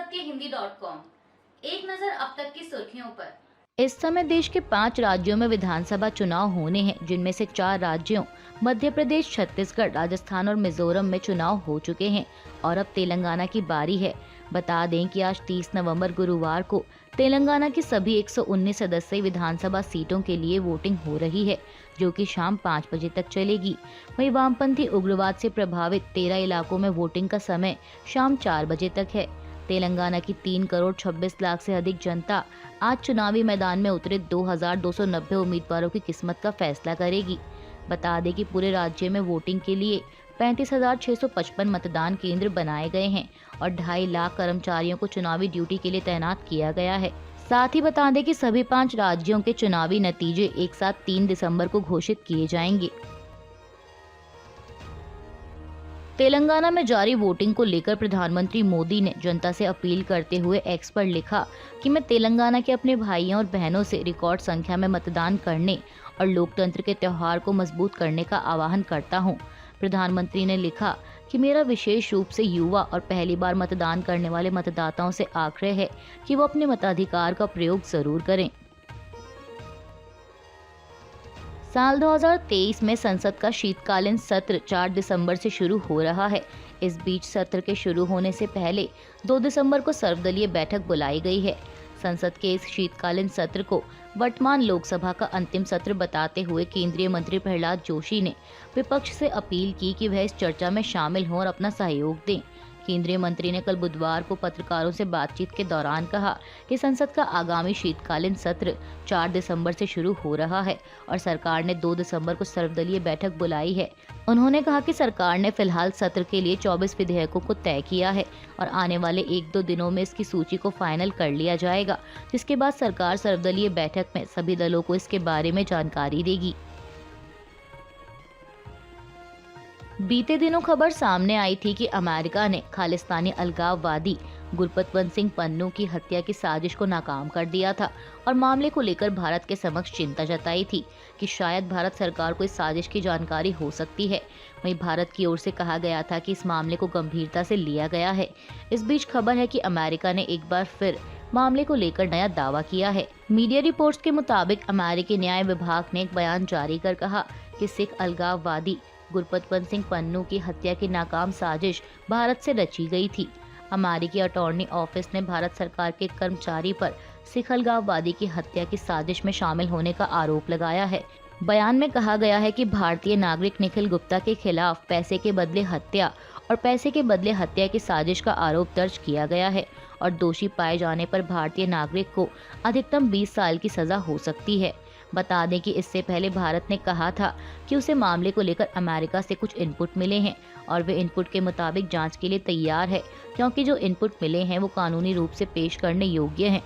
सबकेहिंदी.com। एक नजर अब तक की सुर्खियों पर। इस समय देश के 5 राज्यों में विधानसभा चुनाव होने हैं, जिनमें से 4 राज्यों मध्य प्रदेश, छत्तीसगढ़, राजस्थान और मिजोरम में चुनाव हो चुके हैं और अब तेलंगाना की बारी है। बता दें कि आज 30 नवंबर गुरुवार को तेलंगाना की सभी 119 सदस्यीय विधानसभा सीटों के लिए वोटिंग हो रही है, जो कि शाम 5 बजे तक चलेगी। वहीं वामपंथी उग्रवाद से प्रभावित 13 इलाकों में वोटिंग का समय शाम 4 बजे तक है। तेलंगाना की 3 करोड़ 26 लाख से अधिक जनता आज चुनावी मैदान में उतरे 2290 उम्मीदवारों की किस्मत का फैसला करेगी। बता दें कि पूरे राज्य में वोटिंग के लिए 35,655 मतदान केंद्र बनाए गए हैं और 2.5 लाख कर्मचारियों को चुनावी ड्यूटी के लिए तैनात किया गया है। साथ ही बता दें कि सभी 5 राज्यों के चुनावी नतीजे एक साथ 3 दिसंबर को घोषित किए जाएंगे। तेलंगाना में जारी वोटिंग को लेकर प्रधानमंत्री मोदी ने जनता से अपील करते हुए एक्स पर लिखा कि मैं तेलंगाना के अपने भाइयों और बहनों से रिकॉर्ड संख्या में मतदान करने और लोकतंत्र के त्योहार को मजबूत करने का आह्वान करता हूं। प्रधानमंत्री ने लिखा कि मेरा विशेष रूप से युवा और पहली बार मतदान करने वाले मतदाताओं से आग्रह है कि वो अपने मताधिकार का प्रयोग जरूर करें। साल 2023 में संसद का शीतकालीन सत्र 4 दिसंबर से शुरू हो रहा है। इस बीच सत्र के शुरू होने से पहले 2 दिसंबर को सर्वदलीय बैठक बुलाई गई है। संसद के इस शीतकालीन सत्र को वर्तमान लोकसभा का अंतिम सत्र बताते हुए केंद्रीय मंत्री प्रहलाद जोशी ने विपक्ष से अपील की कि वह इस चर्चा में शामिल हों और अपना सहयोग दें। केंद्रीय मंत्री ने कल बुधवार को पत्रकारों से बातचीत के दौरान कहा कि संसद का आगामी शीतकालीन सत्र 4 दिसंबर से शुरू हो रहा है और सरकार ने 2 दिसंबर को सर्वदलीय बैठक बुलाई है। उन्होंने कहा कि सरकार ने फिलहाल सत्र के लिए 24 विधेयकों को तय किया है और आने वाले 1-2 दिनों में इसकी सूची को फाइनल कर लिया जाएगा, जिसके बाद सरकार सर्वदलीय बैठक में सभी दलों को इसके बारे में जानकारी देगी। बीते दिनों खबर सामने आई थी कि अमेरिका ने खालिस्तानी अलगाववादी गुरपतवंत सिंह पन्नू की हत्या की साजिश को नाकाम कर दिया था और मामले को लेकर भारत के समक्ष चिंता जताई थी कि शायद भारत सरकार को इस साजिश की जानकारी हो सकती है। वहीं भारत की ओर से कहा गया था कि इस मामले को गंभीरता से लिया गया है। इस बीच खबर है कि अमेरिका ने एक बार फिर मामले को लेकर नया दावा किया है। मीडिया रिपोर्ट्स के मुताबिक अमेरिकी न्याय विभाग ने एक बयान जारी कर कहा कि सिख अलगाववादी गुरपतवंत सिंह पन्नू की हत्या की नाकाम साजिश भारत से रची गई थी। अमेरिकी अटॉर्नी ऑफिस ने भारत सरकार के कर्मचारी पर सिख अलगाववादी की हत्या की साजिश में शामिल होने का आरोप लगाया है। बयान में कहा गया है कि भारतीय नागरिक निखिल गुप्ता के खिलाफ पैसे के बदले हत्या और पैसे के बदले हत्या की साजिश का आरोप दर्ज किया गया है और दोषी पाए जाने पर भारतीय नागरिक को अधिकतम 20 साल की सजा हो सकती है। बता दें कि इससे पहले भारत ने कहा था कि उसे मामले को लेकर अमेरिका से कुछ इनपुट मिले हैं और वे इनपुट के मुताबिक जांच के लिए तैयार है, क्योंकि जो इनपुट मिले हैं वो कानूनी रूप से पेश करने योग्य हैं।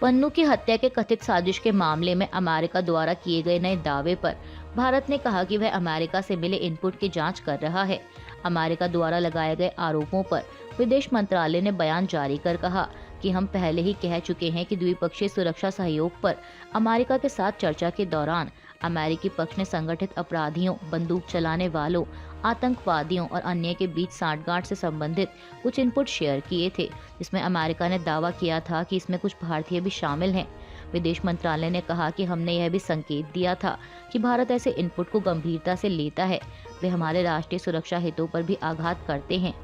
पन्नू की हत्या के कथित साजिश के मामले में अमेरिका द्वारा किए गए नए दावे पर भारत ने कहा कि वह अमेरिका से मिले इनपुट की जांच कर रहा है। अमेरिका द्वारा लगाए गए आरोपों पर विदेश मंत्रालय ने बयान जारी कर कहा कि हम पहले ही कह चुके हैं कि द्विपक्षीय सुरक्षा सहयोग पर अमेरिका के साथ चर्चा के दौरान अमेरिकी पक्ष ने संगठित अपराधियों, बंदूक चलाने वालों, आतंकवादियों और अन्य के बीच सांठगांठ से संबंधित कुछ इनपुट शेयर किए थे, जिसमें अमेरिका ने दावा किया था कि इसमें कुछ भारतीय भी शामिल हैं। विदेश मंत्रालय ने कहा कि हमने यह भी संकेत दिया था कि भारत ऐसे इनपुट को गंभीरता से लेता है, वे हमारे राष्ट्रीय सुरक्षा हितों पर भी आघात करते हैं।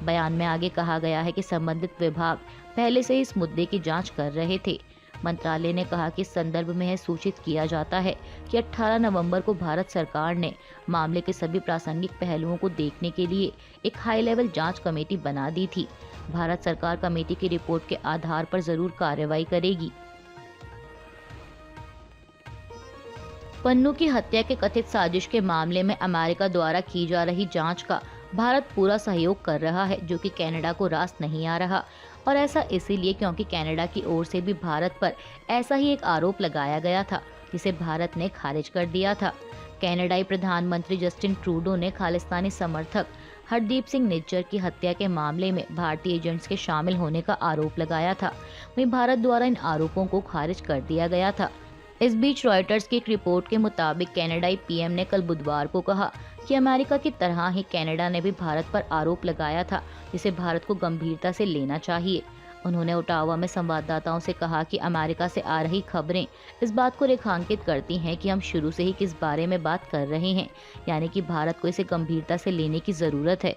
बयान में आगे कहा गया है कि संबंधित विभाग पहले से इस मुद्दे की जांच कर रहे थे। मंत्रालय ने कहा कि इस संदर्भ में यह सूचित किया जाता है कि 18 नवंबर को भारत सरकार ने मामले के सभी प्रासंगिक पहलुओं को देखने के लिए एक हाई लेवल जांच कमेटी बना दी थी। भारत सरकार कमेटी की रिपोर्ट के आधार पर जरूर कार्रवाई करेगी। पन्नू की हत्या के कथित साजिश के मामले में अमेरिका द्वारा की जा रही जांच का भारत पूरा सहयोग कर रहा है, जो कि कनाडा को रास नहीं आ रहा और ऐसा इसीलिए क्योंकि कनाडा की ओर से भी भारत पर ऐसा ही एक आरोप लगाया गया था, जिसे भारत ने खारिज कर दिया था। कनाडाई प्रधानमंत्री जस्टिन ट्रूडो ने खालिस्तानी समर्थक हरदीप सिंह निज्जर की हत्या के मामले में भारतीय एजेंट्स के शामिल होने का आरोप लगाया था। वहीं भारत द्वारा इन आरोपों को खारिज कर दिया गया था। इस बीच रॉयटर्स की एक रिपोर्ट के मुताबिक कनाडाई पीएम ने कल बुधवार को कहा कि अमेरिका की तरह ही कनाडा ने भी भारत पर आरोप लगाया था, जिसे भारत को गंभीरता से लेना चाहिए। उन्होंने ओटावा में संवाददाताओं से कहा कि अमेरिका से आ रही खबरें इस बात को रेखांकित करती हैं कि हम शुरू से ही किस बारे में बात कर रहे हैं, यानी कि भारत को इसे गंभीरता से लेने की जरूरत है।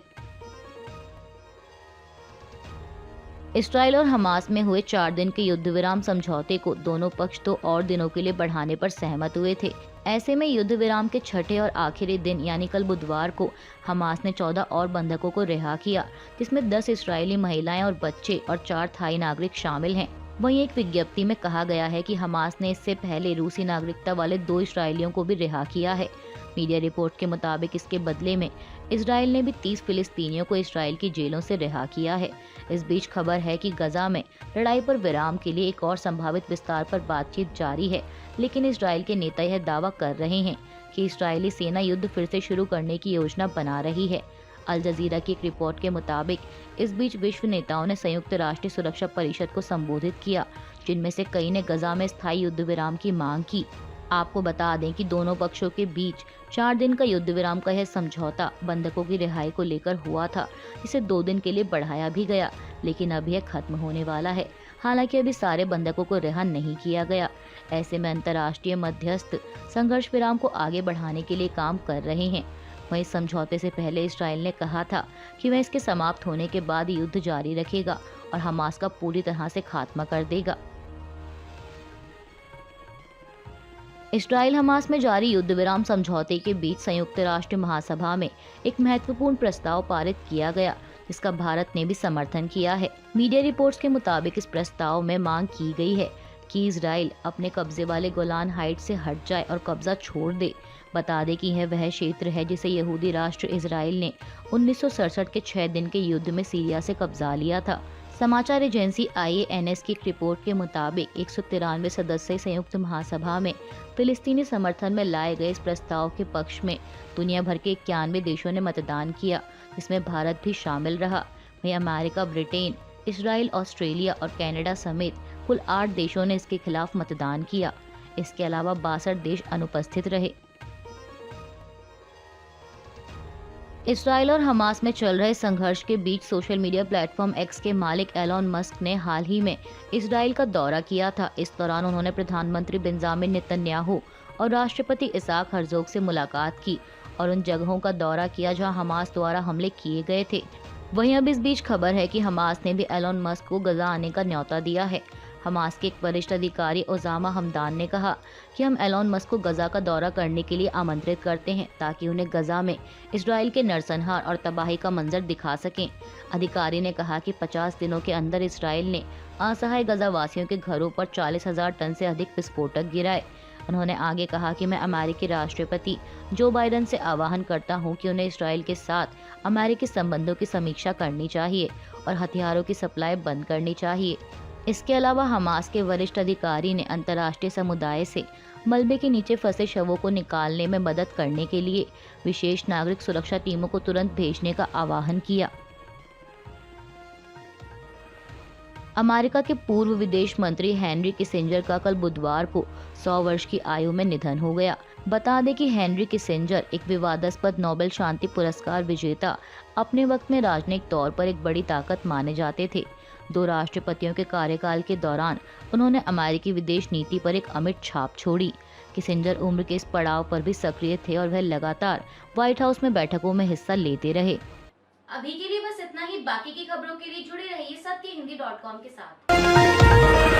इसराइल और हमास में हुए 4 दिन के युद्ध विराम समझौते को दोनों पक्ष 2 और दिनों के लिए बढ़ाने पर सहमत हुए थे। ऐसे में युद्ध विराम के छठे और आखिरी दिन यानी कल बुधवार को हमास ने 14 और बंधकों को रिहा किया, जिसमें 10 इस्राएली महिलाएं और बच्चे और 4 थाई नागरिक शामिल हैं। वहीं एक विज्ञप्ति में कहा गया है कि हमास ने इससे पहले रूसी नागरिकता वाले 2 इस्राएलियों को भी रिहा किया है। मीडिया रिपोर्ट के मुताबिक इसके बदले में इसराइल ने भी 30 फिलिस्तीनियों को इसराइल की जेलों से रिहा किया है। इस बीच खबर है कि गजा में लड़ाई पर विराम के लिए एक और संभावित विस्तार पर बातचीत जारी है, लेकिन इसराइल के नेता यह दावा कर रहे हैं कि इस्राएली सेना युद्ध फिर से शुरू करने की योजना बना रही है। अल जजीरा की एक रिपोर्ट के मुताबिक इस बीच विश्व नेताओं ने संयुक्त राष्ट्र सुरक्षा परिषद को संबोधित किया, जिनमें से कई ने गजा में स्थायी युद्ध विराम की मांग की। आपको बता दें कि दोनों पक्षों के बीच 4 दिन का युद्ध विराम का यह समझौता बंधकों की रिहाई को लेकर हुआ था, जिसे 2 दिन के लिए बढ़ाया भी गया, लेकिन अब यह खत्म होने वाला है। हालांकि अभी सारे बंधकों को रिहा नहीं किया गया। ऐसे में अंतर्राष्ट्रीय मध्यस्थ संघर्ष विराम को आगे बढ़ाने के लिए काम कर रहे हैं। वहीं समझौते से पहले इसराइल ने कहा था कि वह इसके समाप्त होने के बाद युद्ध जारी रखेगा और हमास का पूरी तरह से खात्मा कर देगा। इसराइल हमास में जारी युद्ध विराम समझौते के बीच संयुक्त राष्ट्र महासभा में एक महत्वपूर्ण प्रस्ताव पारित किया गया, जिसका भारत ने भी समर्थन किया है। मीडिया रिपोर्ट्स के मुताबिक इस प्रस्ताव में मांग की गई है कि इजराइल अपने कब्जे वाले गोलान हाइट से हट जाए और कब्जा छोड़ दे। बता दें कि यह वह क्षेत्र है जिसे यहूदी राष्ट्र इजराइल ने 1967 के 6 दिन के युद्ध में सीरिया से कब्जा लिया था। समाचार एजेंसी IANS की एक रिपोर्ट के मुताबिक 193 सदस्य संयुक्त महासभा में फिलिस्तीनी समर्थन में लाए गए इस प्रस्ताव के पक्ष में दुनिया भर के 91 देशों ने मतदान किया, जिसमें भारत भी शामिल रहा। वहीं अमेरिका, ब्रिटेन, इसराइल, ऑस्ट्रेलिया और कनाडा समेत कुल 8 देशों ने इसके खिलाफ मतदान किया। इसके अलावा 62 देश अनुपस्थित रहे। इसराइल और हमास में चल रहे संघर्ष के बीच सोशल मीडिया प्लेटफॉर्म एक्स के मालिक एलॉन मस्क ने हाल ही में इसराइल का दौरा किया था। इस दौरान उन्होंने प्रधानमंत्री बेंजामिन नेतन्याहू और राष्ट्रपति इसाक हर्जोग से मुलाकात की और उन जगहों का दौरा किया जहां हमास द्वारा हमले किए गए थे। वहीं अब इस बीच खबर है कि हमास ने भी एलॉन मस्क को गजा आने का न्योता दिया है। हमास के एक वरिष्ठ अधिकारी ओसामा हमदान ने कहा कि हम एलॉन मस्क को गजा का दौरा करने के लिए आमंत्रित करते हैं ताकि उन्हें गजा में इसराइल के नरसंहार और तबाही का मंजर दिखा सकें। अधिकारी ने कहा कि 50 दिनों के अंदर इसराइल ने असहाय गजा वासियों के घरों पर 40,000 टन से अधिक विस्फोटक गिराए। उन्होंने आगे कहा कि मैं अमेरिकी राष्ट्रपति जो बाइडेन से आह्वान करता हूं कि उन्हें इसराइल के साथ अमेरिकी संबंधों की समीक्षा करनी चाहिए और हथियारों की सप्लाई बंद करनी चाहिए। इसके अलावा हमास के वरिष्ठ अधिकारी ने अंतर्राष्ट्रीय समुदाय से मलबे के नीचे फंसे शवों को निकालने में मदद करने के लिए विशेष नागरिक सुरक्षा टीमों को तुरंत भेजने का आह्वान किया। अमेरिका के पूर्व विदेश मंत्री हेनरी किसिंजर का कल बुधवार को 100 वर्ष की आयु में निधन हो गया। बता दें कि हेनरी किसिंजर एक विवादास्पद नोबेल शांति पुरस्कार विजेता, अपने वक्त में राजनयिक तौर पर एक बड़ी ताकत माने जाते थे। 2 राष्ट्रपतियों के कार्यकाल के दौरान उन्होंने अमेरिकी विदेश नीति पर एक अमिट छाप छोड़ी। किसिंजर उम्र के इस पड़ाव पर भी सक्रिय थे और वह लगातार व्हाइट हाउस में बैठकों में हिस्सा लेते रहे। अभी के लिए बस इतना ही। बाकी की खबरों के लिए जुड़े रहिए सत्यहिंदी.com के साथ।